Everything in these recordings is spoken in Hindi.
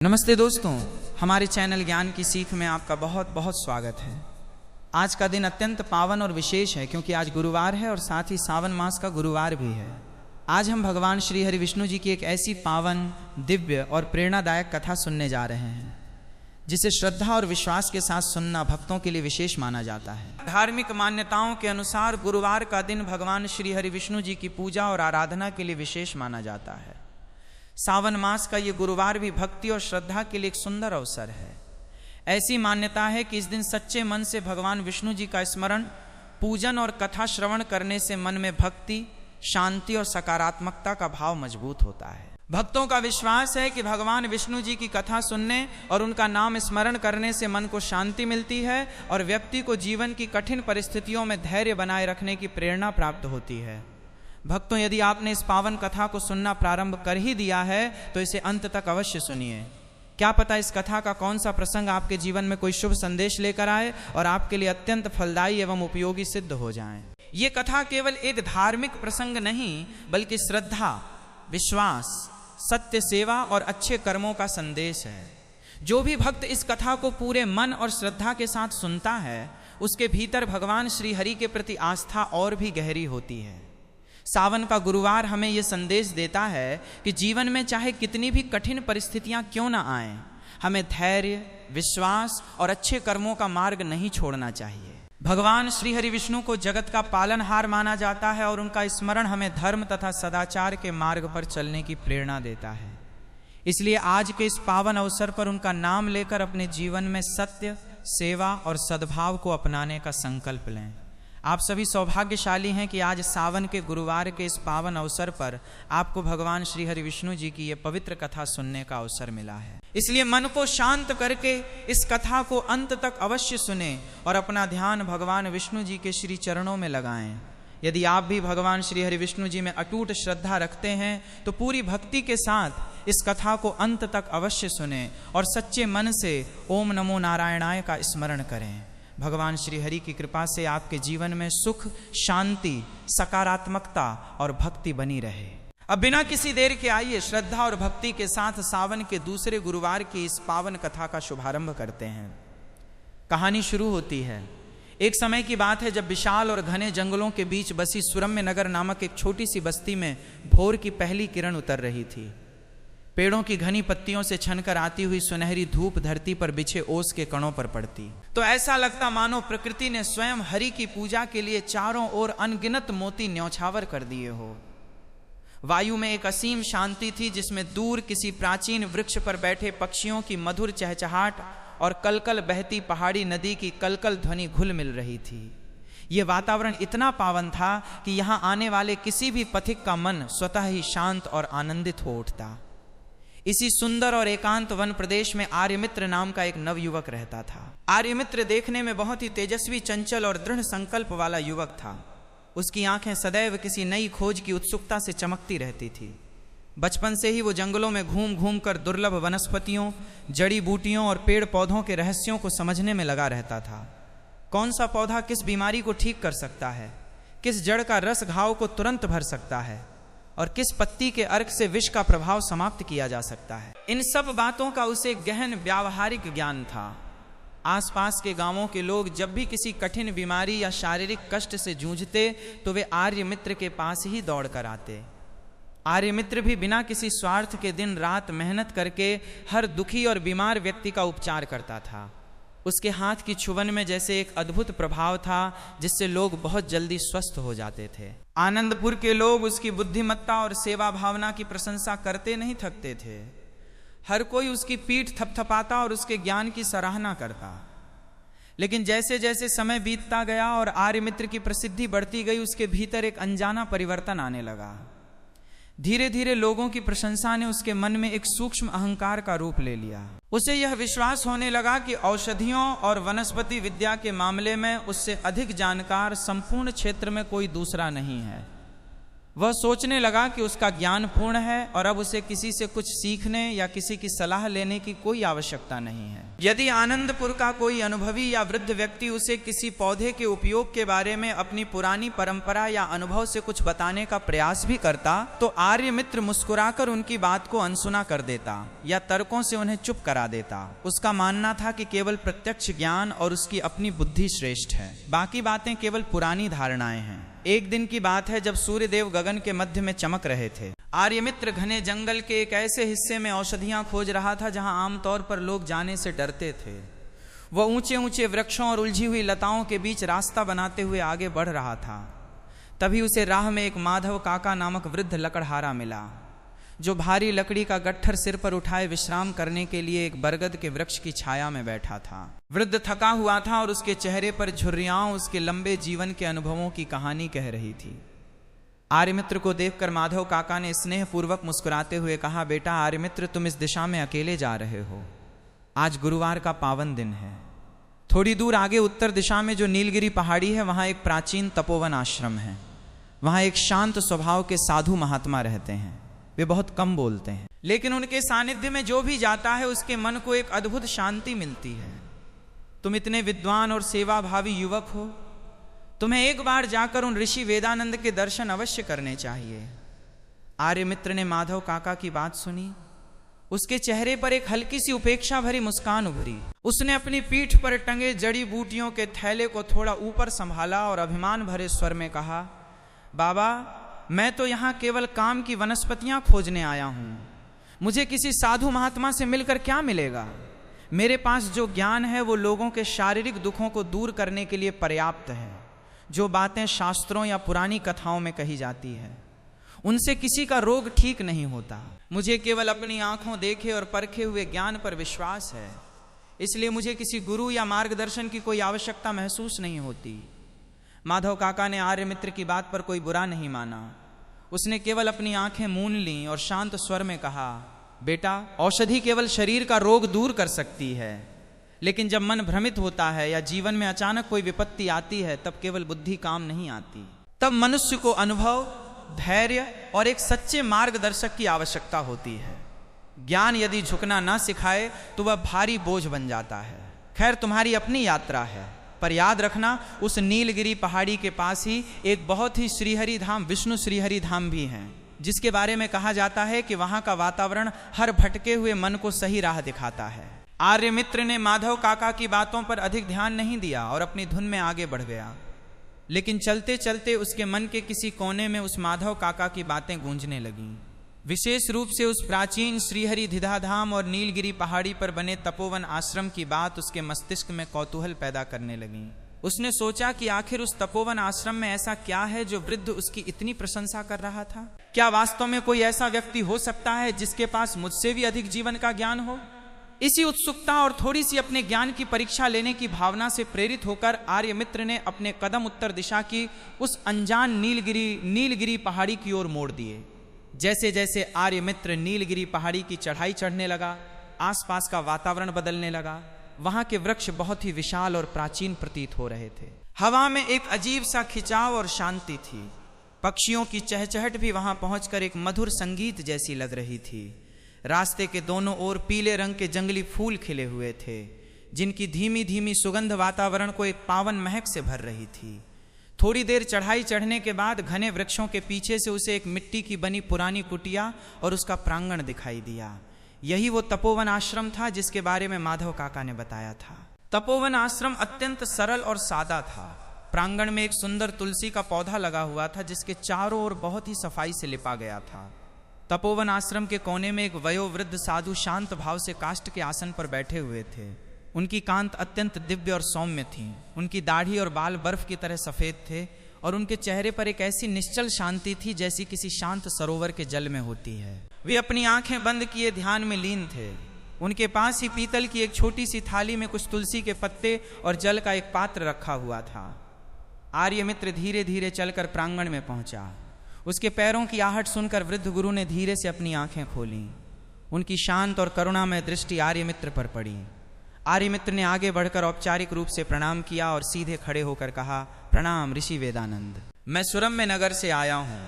नमस्ते दोस्तों, हमारे चैनल ज्ञान की सीख में आपका बहुत बहुत स्वागत है। आज का दिन अत्यंत पावन और विशेष है क्योंकि आज गुरुवार है और साथ ही सावन मास का गुरुवार भी है। आज हम भगवान श्री हरि विष्णु जी की एक ऐसी पावन, दिव्य और प्रेरणादायक कथा सुनने जा रहे हैं जिसे श्रद्धा और विश्वास के साथ सुनना भक्तों के लिए विशेष माना जाता है। धार्मिक मान्यताओं के अनुसार गुरुवार का दिन भगवान श्री हरि विष्णु जी की पूजा और आराधना के लिए विशेष माना जाता है। सावन मास का ये गुरुवार भी भक्ति और श्रद्धा के लिए एक सुंदर अवसर है। ऐसी मान्यता है कि इस दिन सच्चे मन से भगवान विष्णु जी का स्मरण, पूजन और कथा श्रवण करने से मन में भक्ति, शांति और सकारात्मकता का भाव मजबूत होता है। भक्तों का विश्वास है कि भगवान विष्णु जी की कथा सुनने और उनका नाम स्मरण करने से मन को शांति मिलती है और व्यक्ति को जीवन की कठिन परिस्थितियों में धैर्य बनाए रखने की प्रेरणा प्राप्त होती है। भक्तों, यदि आपने इस पावन कथा को सुनना प्रारंभ कर ही दिया है तो इसे अंत तक अवश्य सुनिए। क्या पता इस कथा का कौन सा प्रसंग आपके जीवन में कोई शुभ संदेश लेकर आए और आपके लिए अत्यंत फलदायी एवं उपयोगी सिद्ध हो जाए। ये कथा केवल एक धार्मिक प्रसंग नहीं बल्कि श्रद्धा, विश्वास, सत्य, सेवा और अच्छे कर्मों का संदेश है। जो भी भक्त इस कथा को पूरे मन और श्रद्धा के साथ सुनता है उसके भीतर भगवान श्री हरि के प्रति आस्था और भी गहरी होती है। सावन का गुरुवार हमें यह संदेश देता है कि जीवन में चाहे कितनी भी कठिन परिस्थितियां क्यों ना आएं, हमें धैर्य, विश्वास और अच्छे कर्मों का मार्ग नहीं छोड़ना चाहिए। भगवान श्री हरि विष्णु को जगत का पालनहार माना जाता है और उनका स्मरण हमें धर्म तथा सदाचार के मार्ग पर चलने की प्रेरणा देता है। इसलिए आज के इस पावन अवसर पर उनका नाम लेकर अपने जीवन में सत्य, सेवा और सद्भाव को अपनाने का संकल्प लें। आप सभी सौभाग्यशाली हैं कि आज सावन के गुरुवार के इस पावन अवसर पर आपको भगवान श्री हरि विष्णु जी की ये पवित्र कथा सुनने का अवसर मिला है। इसलिए मन को शांत करके इस कथा को अंत तक अवश्य सुने और अपना ध्यान भगवान विष्णु जी के श्री चरणों में लगाएं। यदि आप भी भगवान श्री हरि विष्णु जी में अटूट श्रद्धा रखते हैं तो पूरी भक्ति के साथ इस कथा को अंत तक अवश्य सुने और सच्चे मन से ओम नमो नारायणाय का स्मरण करें। भगवान श्री हरि की कृपा से आपके जीवन में सुख, शांति, सकारात्मकता और भक्ति बनी रहे। अब बिना किसी देर के आइए श्रद्धा और भक्ति के साथ सावन के दूसरे गुरुवार की इस पावन कथा का शुभारंभ करते हैं। कहानी शुरू होती है। एक समय की बात है जब विशाल और घने जंगलों के बीच बसी सुरम्य नगर नामक एक छोटी सी बस्ती में भोर की पहली किरण उतर रही थी। पेड़ों की घनी पत्तियों से छनकर आती हुई सुनहरी धूप धरती पर बिछे ओस के कणों पर पड़ती तो ऐसा लगता मानो प्रकृति ने स्वयं हरि की पूजा के लिए चारों ओर अनगिनत मोती न्यौछावर कर दिए हो। वायु में एक असीम शांति थी जिसमें दूर किसी प्राचीन वृक्ष पर बैठे पक्षियों की मधुर चहचहाट और कलकल बहती पहाड़ी नदी की कलकल ध्वनि घुल मिल रही थी। ये वातावरण इतना पावन था कि यहाँ आने वाले किसी भी पथिक का मन स्वतः ही शांत और आनंदित हो उठता। इसी सुंदर और एकांत वन प्रदेश में आर्यमित्र नाम का एक नवयुवक रहता था। आर्यमित्र देखने में बहुत ही तेजस्वी, चंचल और दृढ़ संकल्प वाला युवक था। उसकी आंखें सदैव किसी नई खोज की उत्सुकता से चमकती रहती थी। बचपन से ही वो जंगलों में घूम घूम कर दुर्लभ वनस्पतियों, जड़ी बूटियों और पेड़ पौधों के रहस्यों को समझने में लगा रहता था। कौन सा पौधा किस बीमारी को ठीक कर सकता है, किस जड़ का रस घाव को तुरंत भर सकता है और किस पत्ती के अर्क से विष का प्रभाव समाप्त किया जा सकता है। इन सब बातों का उसे गहन व्यावहारिक ज्ञान था। आसपास के गांवों के लोग जब भी किसी कठिन बीमारी या शारीरिक कष्ट से जूझते तो वे आर्यमित्र के पास ही दौड़ कर आते। आर्यमित्र भी बिना किसी स्वार्थ के दिन रात मेहनत करके हर दुखी और बीमार व्यक्ति का उपचार करता था। उसके हाथ की छुवन में जैसे एक अद्भुत प्रभाव था जिससे लोग बहुत जल्दी स्वस्थ हो जाते थे। आनंदपुर के लोग उसकी बुद्धिमत्ता और सेवा भावना की प्रशंसा करते नहीं थकते थे। हर कोई उसकी पीठ थपथपाता और उसके ज्ञान की सराहना करता। लेकिन जैसे जैसे समय बीतता गया और आर्यमित्र की प्रसिद्धि बढ़ती गई, उसके भीतर एक अनजाना परिवर्तन आने लगा। धीरे धीरे लोगों की प्रशंसा ने उसके मन में एक सूक्ष्म अहंकार का रूप ले लिया। उसे यह विश्वास होने लगा कि औषधियों और वनस्पति विद्या के मामले में उससे अधिक जानकार संपूर्ण क्षेत्र में कोई दूसरा नहीं है। वह सोचने लगा कि उसका ज्ञान पूर्ण है और अब उसे किसी से कुछ सीखने या किसी की सलाह लेने की कोई आवश्यकता नहीं है। यदि आनंदपुर का कोई अनुभवी या वृद्ध व्यक्ति उसे किसी पौधे के उपयोग के बारे में अपनी पुरानी परंपरा या अनुभव से कुछ बताने का प्रयास भी करता तो आर्यमित्र मुस्कुराकर उनकी बात को अनसुना कर देता या तर्कों से उन्हें चुप करा देता। उसका मानना था कि केवल प्रत्यक्ष ज्ञान और उसकी अपनी बुद्धि श्रेष्ठ है, बाकी बातें केवल पुरानी धारणाएं हैं। एक दिन की बात है जब सूर्यदेव गगन के मध्य में चमक रहे थे। आर्यमित्र घने जंगल के एक ऐसे हिस्से में औषधियां खोज रहा था जहां आमतौर पर लोग जाने से डरते थे। वह ऊंचे ऊंचे वृक्षों और उलझी हुई लताओं के बीच रास्ता बनाते हुए आगे बढ़ रहा था। तभी उसे राह में एक माधव काका नामक वृद्ध लकड़हारा मिला, जो भारी लकड़ी का गट्ठर सिर पर उठाए विश्राम करने के लिए एक बरगद के वृक्ष की छाया में बैठा था। वृद्ध थका हुआ था और उसके चेहरे पर झुर्रियां उसके लंबे जीवन के अनुभवों की कहानी कह रही थी। आर्यमित्र को देखकर माधव काका ने स्नेहपूर्वक मुस्कुराते हुए कहा, बेटा आर्यमित्र, तुम इस दिशा में अकेले जा रहे हो। आज गुरुवार का पावन दिन है। थोड़ी दूर आगे उत्तर दिशा में जो नीलगिरी पहाड़ी है, वहां एक प्राचीन तपोवन आश्रम है। वहां एक शांत स्वभाव के साधु महात्मा रहते हैं। वे बहुत कम बोलते हैं, लेकिन उनके सानिध्य में जो भी जाता है उसके मन को एक अद्भुत शांति मिलती है। तुम इतने विद्वान और सेवाभावी युवक हो, तुम्हें एक बार जाकर उन ऋषि वेदानंद के दर्शन अवश्य करने चाहिए। आर्यमित्र ने माधव काका की बात सुनी। उसके चेहरे पर एक हल्की सी उपेक्षा भरी मुस्कान उभरी। उसने अपनी पीठ पर टंगे जड़ी बूटियों के थैले को थोड़ा ऊपर संभाला और अभिमान भरे स्वर में कहा, बाबा, मैं तो यहाँ केवल काम की वनस्पतियाँ खोजने आया हूँ। मुझे किसी साधु महात्मा से मिलकर क्या मिलेगा? मेरे पास जो ज्ञान है वो लोगों के शारीरिक दुखों को दूर करने के लिए पर्याप्त है। जो बातें शास्त्रों या पुरानी कथाओं में कही जाती है, उनसे किसी का रोग ठीक नहीं होता। मुझे केवल अपनी आंखों देखे और परखे हुए ज्ञान पर विश्वास है, इसलिए मुझे किसी गुरु या मार्गदर्शन की कोई आवश्यकता महसूस नहीं होती। माधव काका ने आर्यमित्र की बात पर कोई बुरा नहीं माना। उसने केवल अपनी आंखें मूंद लीं और शांत स्वर में कहा, बेटा, औषधि केवल शरीर का रोग दूर कर सकती है, लेकिन जब मन भ्रमित होता है या जीवन में अचानक कोई विपत्ति आती है, तब केवल बुद्धि काम नहीं आती। तब मनुष्य को अनुभव, धैर्य और एक सच्चे मार्गदर्शक की आवश्यकता होती है। ज्ञान यदि झुकना ना सिखाए तो वह भारी बोझ बन जाता है। खैर, तुम्हारी अपनी यात्रा है, पर याद रखना, उस नीलगिरी पहाड़ी के पास ही एक बहुत ही श्रीहरि धाम, विष्णु श्रीहरि धाम भी हैं, जिसके बारे में कहा जाता है कि वहां का वातावरण हर भटके हुए मन को सही राह दिखाता है। आर्यमित्र ने माधव काका की बातों पर अधिक ध्यान नहीं दिया और अपनी धुन में आगे बढ़ गया। लेकिन चलते चलते उसके मन के किसी कोने में उस माधव काका की बातें गूंजने लगीं। विशेष रूप से उस प्राचीन श्रीहरि धिधाधाम और नीलगिरी पहाड़ी पर बने तपोवन आश्रम की बात उसके मस्तिष्क में कौतूहल पैदा करने लगी। उसने सोचा कि आखिर उस तपोवन आश्रम में ऐसा क्या है जो वृद्ध उसकी इतनी प्रशंसा कर रहा था। क्या वास्तव में कोई ऐसा व्यक्ति हो सकता है जिसके पास मुझसे भी अधिक जीवन का ज्ञान हो? इसी उत्सुकता और थोड़ी सी अपने ज्ञान की परीक्षा लेने की भावना से प्रेरित होकर आर्यमित्र ने अपने कदम उत्तर दिशा की उस अनजान नीलगिरी पहाड़ी की ओर मोड़ दिए। जैसे जैसे आर्यमित्र नीलगिरी पहाड़ी की चढ़ाई चढ़ने लगा, आसपास का वातावरण बदलने लगा। वहां के वृक्ष बहुत ही विशाल और प्राचीन प्रतीत हो रहे थे। हवा में एक अजीब सा खिंचाव और शांति थी। पक्षियों की चहचहट भी वहां पहुंचकर एक मधुर संगीत जैसी लग रही थी। रास्ते के दोनों ओर पीले रंग के जंगली फूल खिले हुए थे, जिनकी धीमी धीमी सुगंध वातावरण को एक पावन महक से भर रही थी। थोड़ी देर चढ़ाई चढ़ने के बाद घने वृक्षों के पीछे से उसे एक मिट्टी की बनी पुरानी कुटिया और उसका प्रांगण दिखाई दिया। यही वो तपोवन आश्रम था जिसके बारे में माधव काका ने बताया था। तपोवन आश्रम अत्यंत सरल और सादा था। प्रांगण में एक सुंदर तुलसी का पौधा लगा हुआ था, जिसके चारों ओर बहुत ही सफाई से लिपा गया था। तपोवन आश्रम के कोने में एक वयोवृद्ध साधु शांत भाव से काष्ठ के आसन पर बैठे हुए थे। उनकी कांत अत्यंत दिव्य और सौम्य थी। उनकी दाढ़ी और बाल बर्फ की तरह सफेद थे और उनके चेहरे पर एक ऐसी निश्चल शांति थी जैसी किसी शांत सरोवर के जल में होती है। वे अपनी आंखें बंद किए ध्यान में लीन थे। उनके पास ही पीतल की एक छोटी सी थाली में कुछ तुलसी के पत्ते और जल का एक पात्र रखा हुआ था। आर्यमित्र धीरे धीरे चलकर प्रांगण में पहुंचा। उसके पैरों की आहट सुनकर वृद्ध गुरु ने धीरे से अपनी आंखें खोलीं। उनकी शांत और करुणामय दृष्टि आर्यमित्र पर पड़ी। आर्यमित्र ने आगे बढ़कर औपचारिक रूप से प्रणाम किया और सीधे खड़े होकर कहा, प्रणाम ऋषि वेदानंद। मैं सुरम्य नगर से आया हूँ।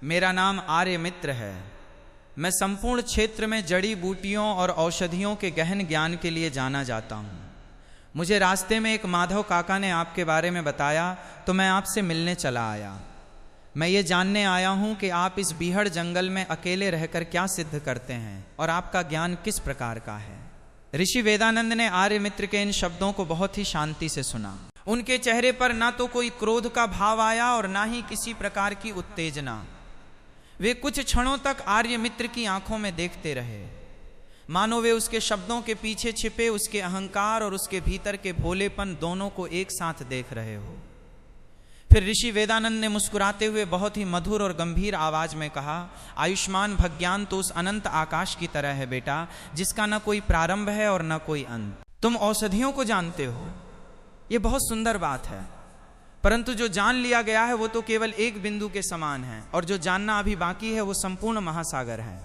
मेरा नाम आर्यमित्र है। मैं संपूर्ण क्षेत्र में जड़ी बूटियों और औषधियों के गहन ज्ञान के लिए जाना जाता हूँ। मुझे रास्ते में एक माधव काका ने आपके बारे में बताया तो मैं आपसे मिलने चला आया। मैं ये जानने आया हूँ कि आप इस बीहड़ जंगल में अकेले रहकर क्या सिद्ध करते हैं और आपका ज्ञान किस प्रकार का है। ऋषि वेदानंद ने आर्यमित्र के इन शब्दों को बहुत ही शांति से सुना। उनके चेहरे पर ना तो कोई क्रोध का भाव आया और ना ही किसी प्रकार की उत्तेजना। वे कुछ क्षणों तक आर्यमित्र की आंखों में देखते रहे, मानो वे उसके शब्दों के पीछे छिपे उसके अहंकार और उसके भीतर के भोलेपन दोनों को एक साथ देख रहे हो। फिर ऋषि वेदानंद ने मुस्कुराते हुए बहुत ही मधुर और गंभीर आवाज में कहा, आयुष्मान भगज्ञान तो उस अनंत आकाश की तरह है बेटा, जिसका न कोई प्रारंभ है और न कोई अंत। तुम औषधियों को जानते हो, ये बहुत सुंदर बात है, परंतु जो जान लिया गया है वो तो केवल एक बिंदु के समान है और जो जानना अभी बाकी है वो संपूर्ण महासागर है।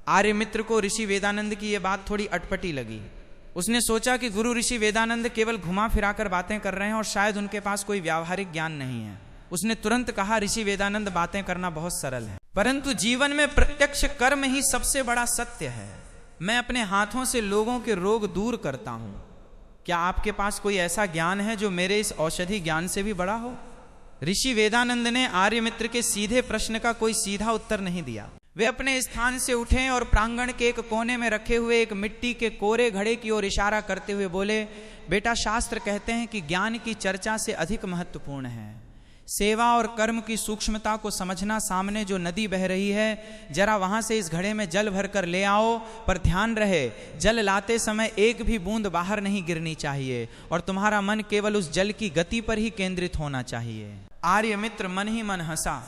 आर्यमित्र को ऋषि वेदानंद की ये बात थोड़ी अटपटी लगी। उसने सोचा कि गुरु ऋषि वेदानंद केवल घुमा फिराकर बातें कर रहे हैं और शायद उनके पास कोई व्यावहारिक ज्ञान नहीं है। उसने तुरंत कहा, ऋषि वेदानंद बातें करना बहुत सरल है, परंतु जीवन में प्रत्यक्ष कर्म ही सबसे बड़ा सत्य है। मैं अपने हाथों से लोगों के रोग दूर करता हूं। क्या आपके पास कोई ऐसा ज्ञान है जो मेरे इस औषधि ज्ञान से भी बड़ा हो? ऋषि वेदानंद ने आर्यमित्र के सीधे प्रश्न का कोई सीधा उत्तर नहीं दिया। वे अपने स्थान से उठे और प्रांगण के एक कोने में रखे हुए एक मिट्टी के कोरे घड़े की ओर इशारा करते हुए बोले, बेटा, शास्त्र कहते हैं कि ज्ञान की चर्चा से अधिक महत्वपूर्ण है सेवा और कर्म की सूक्ष्मता को समझना। सामने जो नदी बह रही है, जरा वहां से इस घड़े में जल भर कर ले आओ, पर ध्यान रहे जल लाते समय एक भी बूंद बाहर नहीं गिरनी चाहिए और तुम्हारा मन केवल उस जल की गति पर ही केंद्रित होना चाहिए। आर्यमित्र मन ही मन हंसा।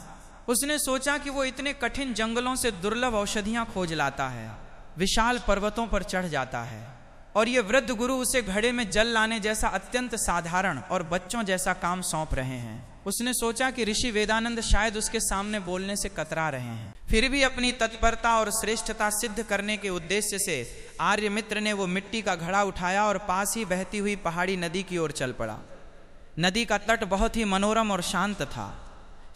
उसने सोचा कि वो इतने कठिन जंगलों से दुर्लभ औषधियां खोज लाता है, विशाल पर्वतों पर चढ़ जाता है, और ये वृद्ध गुरु उसे घड़े में जल लाने जैसा अत्यंत साधारण और बच्चों जैसा काम सौंप रहे हैं। उसने सोचा कि ऋषि वेदानंद शायद उसके सामने बोलने से कतरा रहे हैं। फिर भी अपनी तत्परता और श्रेष्ठता सिद्ध करने के उद्देश्य से आर्यमित्र ने वो मिट्टी का घड़ा उठाया और पास ही बहती हुई पहाड़ी नदी की ओर चल पड़ा। नदी का तट बहुत ही मनोरम और शांत था।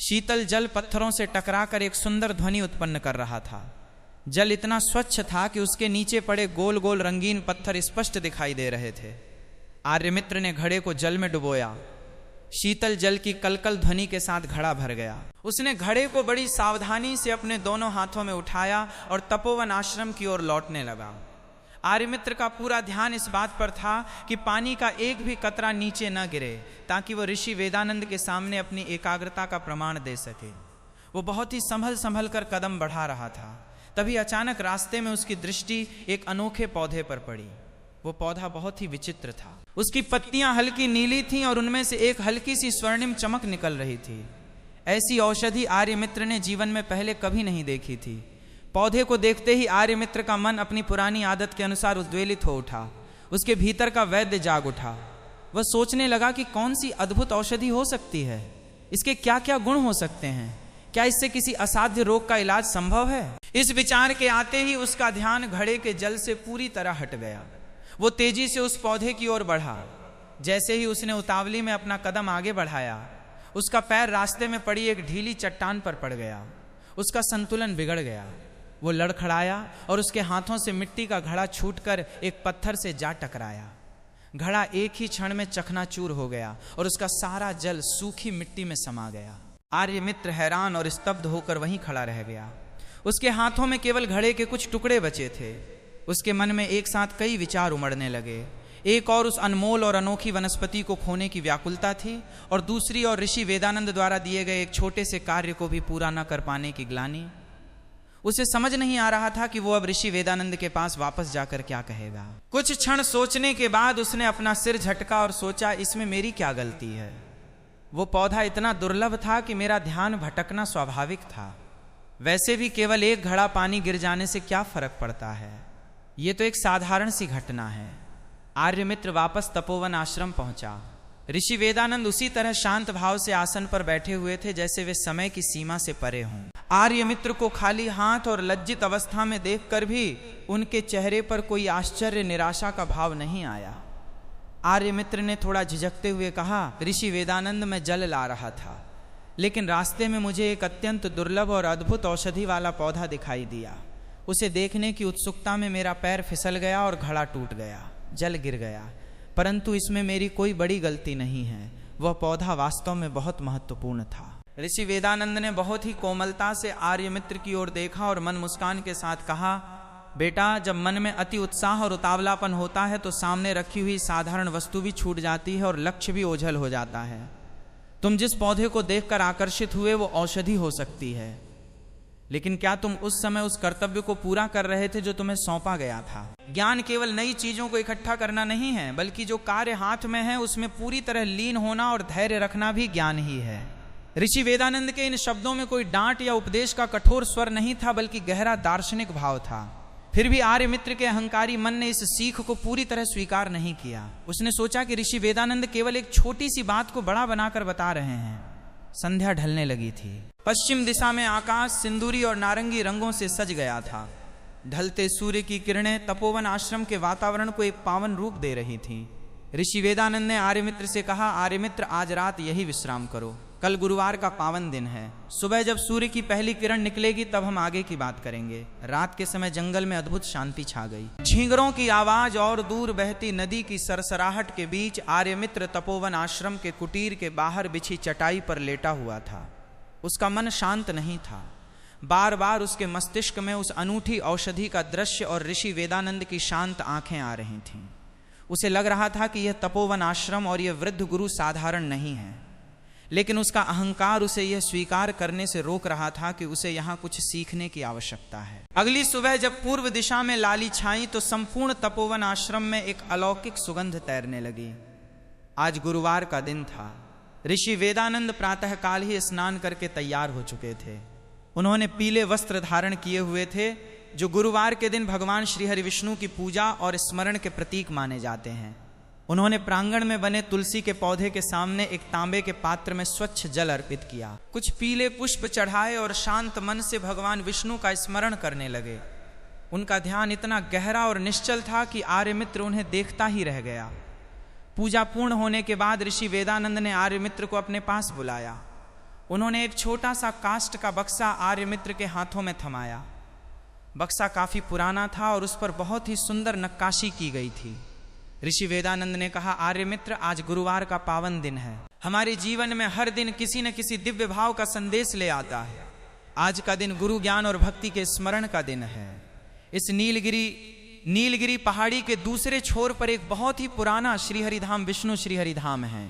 शीतल जल पत्थरों से टकराकर एक सुंदर ध्वनि उत्पन्न कर रहा था। जल इतना स्वच्छ था कि उसके नीचे पड़े गोल गोल रंगीन पत्थर स्पष्ट दिखाई दे रहे थे। आर्यमित्र ने घड़े को जल में डुबोया। शीतल जल की कलकल ध्वनि के साथ घड़ा भर गया। उसने घड़े को बड़ी सावधानी से अपने दोनों हाथों में उठाया और तपोवन आश्रम की ओर लौटने लगा। आर्यमित्र का पूरा ध्यान इस बात पर था कि पानी का एक भी कतरा नीचे न गिरे, ताकि वह ऋषि वेदानंद के सामने अपनी एकाग्रता का प्रमाण दे सके। वो बहुत ही संभल संभल कर कदम बढ़ा रहा था। तभी अचानक रास्ते में उसकी दृष्टि एक अनोखे पौधे पर पड़ी। वो पौधा बहुत ही विचित्र था। उसकी पत्तियां हल्की नीली थीं और उनमें से एक हल्की सी स्वर्णिम चमक निकल रही थी। ऐसी औषधि आर्यमित्र ने जीवन में पहले कभी नहीं देखी थी। पौधे को देखते ही आर्यमित्र का मन अपनी पुरानी आदत के अनुसार उद्वेलित हो उठा। उसके भीतर का वैद्य जाग उठा। वह सोचने लगा कि कौन सी अद्भुत औषधि हो सकती है, इसके क्या क्या गुण हो सकते हैं, क्या इससे किसी असाध्य रोग का इलाज संभव है। इस विचार के आते ही उसका ध्यान घड़े के जल से पूरी तरह हट गया। वो तेजी से उस पौधे की ओर बढ़ा। जैसे ही उसने उतावली में अपना कदम आगे बढ़ाया, उसका पैर रास्ते में पड़ी एक ढीली चट्टान पर पड़ गया। उसका संतुलन बिगड़ गया। वो लड़खड़ाया और उसके हाथों से मिट्टी का घड़ा छूटकर एक पत्थर से जा टकराया। घड़ा एक ही क्षण में चकनाचूर हो गया और उसका सारा जल सूखी मिट्टी में समा गया। आर्यमित्र हैरान और स्तब्ध होकर वहीं खड़ा रह गया। उसके हाथों में केवल घड़े के कुछ टुकड़े बचे थे। उसके मन में एक साथ कई विचार उमड़ने लगे। एक और उस अनमोल और अनोखी वनस्पति को खोने की व्याकुलता थी, और दूसरी ओर ऋषि वेदानंद द्वारा दिए गए एक छोटे से कार्य को भी पूरा न कर पाने की ग्लानि। उसे समझ नहीं आ रहा था कि वो अब ऋषि वेदानंद के पास वापस जाकर क्या कहेगा। कुछ क्षण सोचने के बाद उसने अपना सिर झटका और सोचा, इसमें मेरी क्या गलती है। वो पौधा इतना दुर्लभ था कि मेरा ध्यान भटकना स्वाभाविक था। वैसे भी केवल एक घड़ा पानी गिर जाने से क्या फर्क पड़ता है, ये तो एक साधारण सी घटना है। आर्यमित्र वापस तपोवन आश्रम पहुंचा। ऋषि वेदानंद उसी तरह शांत भाव से आसन पर बैठे हुए थे जैसे वे समय की सीमा से परे हों। आर्यमित्र को खाली हाथ और लज्जित अवस्था में देखकर भी उनके चेहरे पर कोई आश्चर्य निराशा का भाव नहीं आया। आर्यमित्र ने थोड़ा झिझकते हुए कहा, ऋषि वेदानंद, मैं जल ला रहा था, लेकिन रास्ते में मुझे एक अत्यंत दुर्लभ और अद्भुत औषधि वाला पौधा दिखाई दिया। उसे देखने की उत्सुकता में मेरा पैर फिसल गया और घड़ा टूट गया, जल गिर गया। परंतु इसमें मेरी कोई बड़ी गलती नहीं है, वह पौधा वास्तव में बहुत महत्वपूर्ण था। ऋषि वेदानंद ने बहुत ही कोमलता से आर्यमित्र की ओर देखा और मन मुस्कान के साथ कहा, बेटा, जब मन में अति उत्साह और उतावलापन होता है तो सामने रखी हुई साधारण वस्तु भी छूट जाती है और लक्ष्य भी ओझल हो जाता है। तुम जिस पौधे को देखकर आकर्षित हुए वो औषधि हो सकती है, लेकिन क्या तुम उस समय उस कर्तव्य को पूरा कर रहे थे जो तुम्हें सौंपा गया था? ज्ञान केवल नई चीजों को इकट्ठा करना नहीं है, बल्कि जो कार्य हाथ में है उसमें पूरी तरह लीन होना और धैर्य रखना भी ज्ञान ही है। ऋषि वेदानंद के इन शब्दों में कोई डांट या उपदेश का कठोर स्वर नहीं था, बल्कि गहरा दार्शनिक भाव था। फिर भी आर्यमित्र के अहंकारी मन ने इस सीख को पूरी तरह स्वीकार नहीं किया। उसने सोचा कि ऋषि वेदानंद केवल एक छोटी सी बात को बड़ा बनाकर बता रहे हैं। संध्या ढलने लगी थी। पश्चिम दिशा में आकाश सिंदूरी और नारंगी रंगों से सज गया था। ढलते सूर्य की किरणें तपोवन आश्रम के वातावरण को एक पावन रूप दे रही थीं। ऋषि वेदानंद ने आर्यमित्र से कहा, आर्यमित्र, आज रात यही विश्राम करो, कल गुरुवार का पावन दिन है। सुबह जब सूर्य की पहली किरण निकलेगी तब हम आगे की बात करेंगे। रात के समय जंगल में अद्भुत शांति छा गई। झींगरों की आवाज और दूर बहती नदी की सरसराहट के बीच आर्यमित्र तपोवन आश्रम के कुटीर के बाहर बिछी चटाई पर लेटा हुआ था। उसका मन शांत नहीं था। बार बार उसके मस्तिष्क में उस अनूठी औषधि का दृश्य और ऋषि वेदानंद की शांत आंखें आ रही थीं। उसे लग रहा था कि यह तपोवन आश्रम और यह वृद्ध गुरु साधारण नहीं है, लेकिन उसका अहंकार उसे यह स्वीकार करने से रोक रहा था कि उसे यहाँ कुछ सीखने की आवश्यकता है। अगली सुबह जब पूर्व दिशा में लाली छाई तो संपूर्ण तपोवन आश्रम में एक अलौकिक सुगंध तैरने लगी। आज गुरुवार का दिन था। ऋषि वेदानंद प्रातःकाल ही स्नान करके तैयार हो चुके थे। उन्होंने पीले वस्त्र धारण किए हुए थे, जो गुरुवार के दिन भगवान श्री हरि विष्णु की पूजा और स्मरण के प्रतीक माने जाते हैं। उन्होंने प्रांगण में बने तुलसी के पौधे के सामने एक तांबे के पात्र में स्वच्छ जल अर्पित किया। कुछ पीले पुष्प चढ़ाए और शांत मन से भगवान विष्णु का स्मरण करने लगे। उनका ध्यान इतना गहरा और निश्चल था कि आर्यमित्र उन्हें देखता ही रह गया। पूजा पूर्ण होने के बाद ऋषि वेदानंद ने आर्यमित्र को अपने पास बुलाया। उन्होंने एक छोटा सा काष्ठ का बक्सा आर्यमित्र के हाथों में थमाया। बक्सा काफी पुराना था और उस पर बहुत ही सुंदर नक्काशी की गई थी। ऋषि वेदानंद ने कहा, आर्यमित्र, आज गुरुवार का पावन दिन है। हमारे जीवन में हर दिन किसी न किसी दिव्य भाव का संदेश ले आता है। आज का दिन गुरु ज्ञान और भक्ति के स्मरण का दिन है। इस नीलगिरी पहाड़ी के दूसरे छोर पर एक बहुत ही पुराना श्रीहरिधाम विष्णु श्रीहरिधाम है।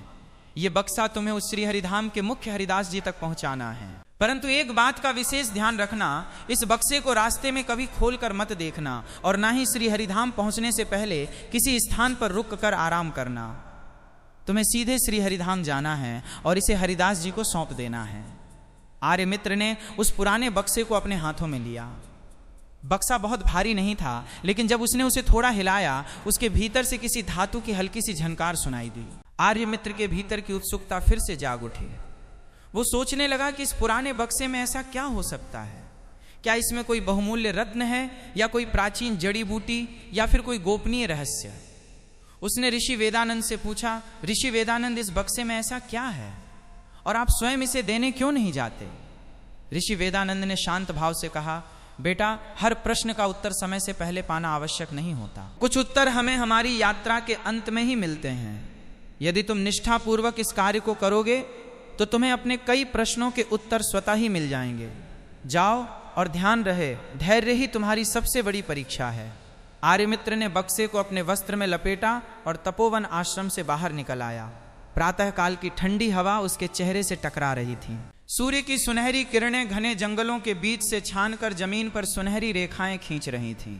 ये बक्सा तुम्हें उस श्रीहरिधाम के मुख्य हरिदास जी तक पहुंचाना है। परंतु एक बात का विशेष ध्यान रखना, इस बक्से को रास्ते में कभी खोलकर मत देखना और ना ही श्री हरिधाम पहुंचने से पहले किसी स्थान पर रुक कर आराम करना। तुम्हें सीधे श्री हरिधाम जाना है और इसे हरिदास जी को सौंप देना है। आर्यमित्र ने उस पुराने बक्से को अपने हाथों में लिया। बक्सा बहुत भारी नहीं था, लेकिन जब उसने उसे थोड़ा हिलाया, उसके भीतर से किसी धातु की हल्की सी झनकार सुनाई दी। आर्यमित्र के भीतर की उत्सुकता फिर से जाग उठी। वो सोचने लगा कि इस पुराने बक्से में ऐसा क्या हो सकता है। क्या इसमें कोई बहुमूल्य रत्न है या कोई प्राचीन जड़ी बूटी या फिर कोई गोपनीय रहस्य। उसने ऋषि वेदानंद से पूछा, ऋषि वेदानंद, इस बक्से में ऐसा क्या है और आप स्वयं इसे देने क्यों नहीं जाते? ऋषि वेदानंद ने शांत भाव से कहा, बेटा, हर प्रश्न का उत्तर समय से पहले पाना आवश्यक नहीं होता। कुछ उत्तर हमें हमारी यात्रा के अंत में ही मिलते हैं। यदि तुम निष्ठापूर्वक इस कार्य को करोगे तो तुम्हें अपने कई प्रश्नों के उत्तर स्वतः ही मिल जाएंगे। जाओ और ध्यान रहे, धैर्य ही तुम्हारी सबसे बड़ी परीक्षा है। आर्यमित्र ने बक्से को अपने वस्त्र में लपेटा और तपोवन आश्रम से बाहर निकल आया। प्रातःकाल की ठंडी हवा उसके चेहरे से टकरा रही थी। सूर्य की सुनहरी किरणें घने जंगलों के बीच से छानकर जमीन पर सुनहरी रेखाएं खींच रही थीं।